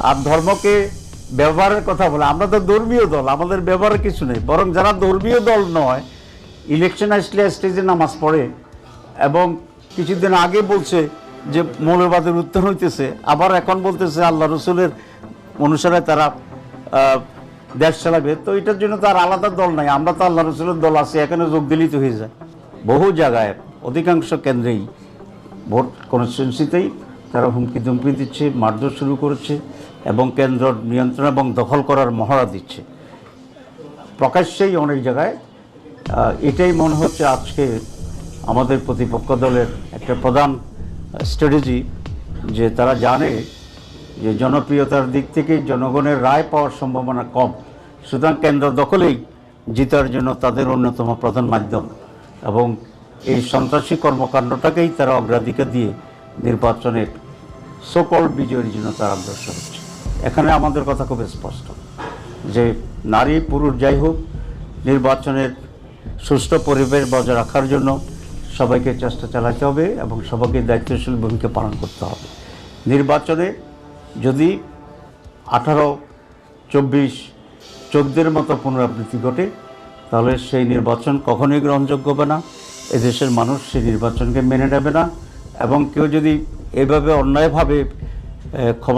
আর ধর্মকে ব্যবহারের কথা বলে, আমরা তো ধর্মীয় দল, আমাদের ব্যবহারের কিছু নেই। বরং যারা ধর্মীয় দল নয়, ইলেকশন আসলে স্টেজে নামাজ পড়ে এবং কিছুদিন আগে বলছে যে মৌলবাদের উত্থান হইতেছে, আবার এখন বলতেছে আল্লাহ রসুলের অনুসারে তারা দেশ চালাবে। তো এটার জন্য তো আর আলাদা দল নাই, আমরা তো আল্লাহ রসুলের দল আছি, এখানে যোগ দিলেই তো হয়ে যায়। বহু জায়গায় অধিকাংশ কেন্দ্রেই ভোট কনস্টিটুয়েন্সিতেই তারা হুমকি ধুমকি দিচ্ছে, মারধর শুরু করেছে এবং কেন্দ্র নিয়ন্ত্রণ এবং দখল করার মহড়া দিচ্ছে প্রকাশ্যেই অনেক জায়গায়। এটাই মনে হচ্ছে আজকে আমাদের প্রতিপক্ষ দলের একটা প্রধান স্ট্র্যাটেজি, যে তারা জানে যে জনপ্রিয়তার দিক থেকে জনগণের রায় পাওয়ার সম্ভাবনা কম, সুতরাং কেন্দ্র দখলেই জিতার জন্য তাদের অন্যতম প্রধান মাধ্যম, এবং এই সন্ত্রাসী কর্মকাণ্ডটাকেই তারা অগ্রাধিকার দিয়ে নির্বাচনের সকল বিজয়ের জন্য তারা অগ্রসর হচ্ছে। এখানে আমাদের কথা খুব স্পষ্ট যে নারী পুরুষ যাই হোক, নির্বাচনের সুষ্ঠু পরিবেশ বজায় রাখার জন্য সবাইকে চেষ্টা চালাতে হবে এবং সবাইকে দায়িত্বশীল ভূমিকা পালন করতে হবে। নির্বাচনে যদি 18, 24, 14 মতো পুনরাবৃত্তি ঘটে, তাহলে সেই নির্বাচন কখনোই গ্রহণযোগ্য হবে না। এদেশের মানুষ সেই নির্বাচনকে মেনে নেবে না, এবং কেউ যদি এভাবে অন্যায়ভাবে ক্ষমতা